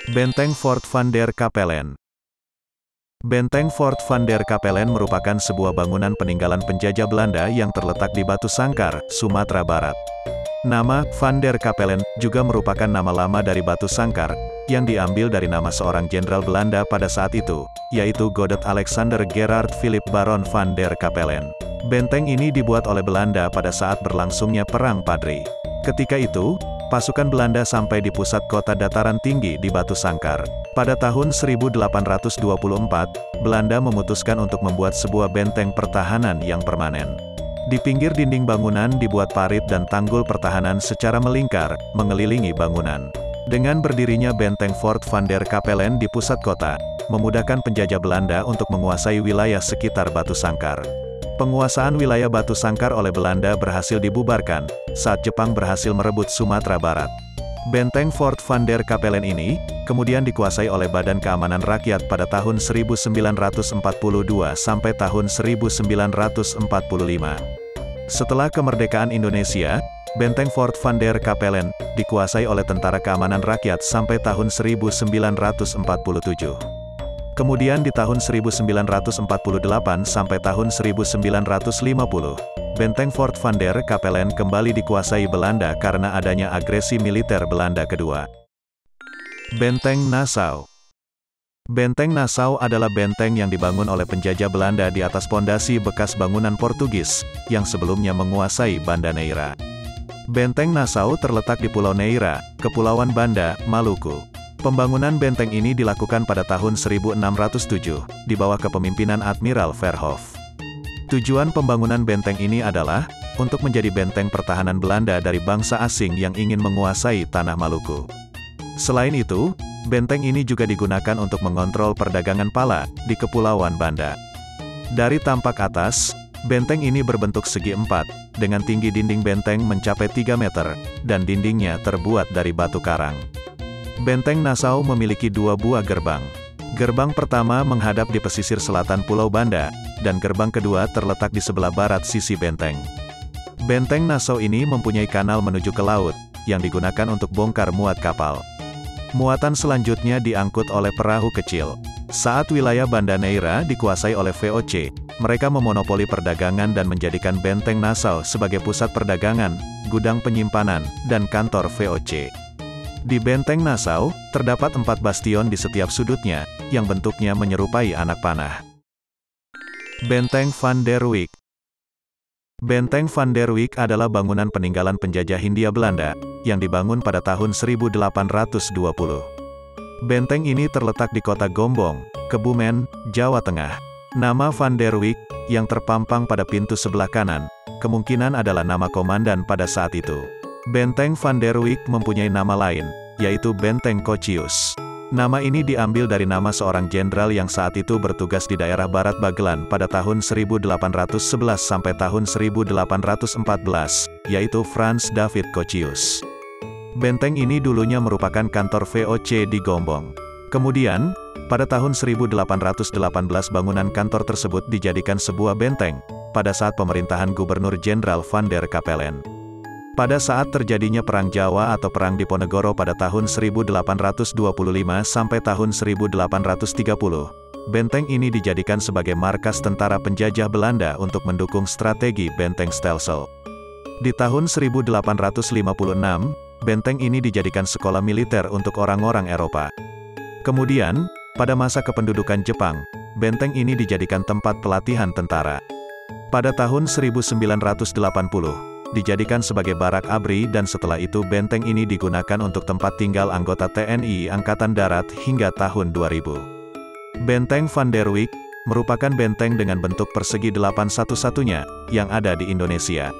Benteng Fort van der Capellen. Benteng Fort van der Capellen merupakan sebuah bangunan peninggalan penjajah Belanda yang terletak di Batu Sangkar, Sumatera Barat. Nama Van der Capellen juga merupakan nama lama dari Batu Sangkar, yang diambil dari nama seorang jenderal Belanda pada saat itu, yaitu Godot Alexander Gerard Philip Baron van der Capellen. Benteng ini dibuat oleh Belanda pada saat berlangsungnya Perang Padri. Ketika itu, pasukan Belanda sampai di pusat kota dataran tinggi di Batu Sangkar. Pada tahun 1824, Belanda memutuskan untuk membuat sebuah benteng pertahanan yang permanen. Di pinggir dinding bangunan dibuat parit dan tanggul pertahanan secara melingkar, mengelilingi bangunan. Dengan berdirinya benteng Fort van der Capellen di pusat kota, memudahkan penjajah Belanda untuk menguasai wilayah sekitar Batu Sangkar. Penguasaan wilayah Batu Sangkar oleh Belanda berhasil dibubarkan, saat Jepang berhasil merebut Sumatera Barat. Benteng Fort van der Capellen ini, kemudian dikuasai oleh Badan Keamanan Rakyat pada tahun 1942 sampai tahun 1945. Setelah kemerdekaan Indonesia, Benteng Fort van der Capellen dikuasai oleh Tentara Keamanan Rakyat sampai tahun 1947. Kemudian di tahun 1948 sampai tahun 1950, Benteng Fort van der Capellen kembali dikuasai Belanda karena adanya agresi militer Belanda kedua. Benteng Nassau. Benteng Nassau adalah benteng yang dibangun oleh penjajah Belanda di atas pondasi bekas bangunan Portugis, yang sebelumnya menguasai Banda Neira. Benteng Nassau terletak di Pulau Neira, Kepulauan Banda, Maluku. Pembangunan benteng ini dilakukan pada tahun 1607, di bawah kepemimpinan Admiral Verhoef. Tujuan pembangunan benteng ini adalah, untuk menjadi benteng pertahanan Belanda dari bangsa asing yang ingin menguasai tanah Maluku. Selain itu, benteng ini juga digunakan untuk mengontrol perdagangan pala, di Kepulauan Banda. Dari tampak atas, benteng ini berbentuk segi empat, dengan tinggi dinding benteng mencapai 3 meter, dan dindingnya terbuat dari batu karang. Benteng Nassau memiliki 2 buah gerbang. Gerbang pertama menghadap di pesisir selatan Pulau Banda, dan gerbang kedua terletak di sebelah barat sisi benteng. Benteng Nassau ini mempunyai kanal menuju ke laut, yang digunakan untuk bongkar muat kapal. Muatan selanjutnya diangkut oleh perahu kecil. Saat wilayah Banda Neira dikuasai oleh VOC, mereka memonopoli perdagangan dan menjadikan Benteng Nassau sebagai pusat perdagangan, gudang penyimpanan, dan kantor VOC. Di Benteng Nassau, terdapat 4 bastion di setiap sudutnya, yang bentuknya menyerupai anak panah. Benteng Van der Wijk. Benteng Van der Wijk adalah bangunan peninggalan penjajah Hindia Belanda, yang dibangun pada tahun 1820. Benteng ini terletak di kota Gombong, Kebumen, Jawa Tengah. Nama Van der Wijk, yang terpampang pada pintu sebelah kanan, kemungkinan adalah nama komandan pada saat itu. Benteng Van der Wijk mempunyai nama lain, yaitu Benteng Cocius. Nama ini diambil dari nama seorang jenderal yang saat itu bertugas di daerah Barat Bagelan pada tahun 1811 sampai tahun 1814, yaitu Frans David Cocius. Benteng ini dulunya merupakan kantor VOC di Gombong. Kemudian, pada tahun 1818 bangunan kantor tersebut dijadikan sebuah benteng, pada saat pemerintahan Gubernur Jenderal Van der Capellen. Pada saat terjadinya Perang Jawa atau Perang Diponegoro pada tahun 1825 sampai tahun 1830, benteng ini dijadikan sebagai markas tentara penjajah Belanda untuk mendukung strategi Benteng Stelsel. Di tahun 1856, benteng ini dijadikan sekolah militer untuk orang-orang Eropa. Kemudian, pada masa kependudukan Jepang, benteng ini dijadikan tempat pelatihan tentara. Pada tahun 1980, dijadikan sebagai barak ABRI dan setelah itu benteng ini digunakan untuk tempat tinggal anggota TNI Angkatan Darat hingga tahun 2000. Benteng Van der Wijk merupakan benteng dengan bentuk persegi 8 satu-satunya yang ada di Indonesia.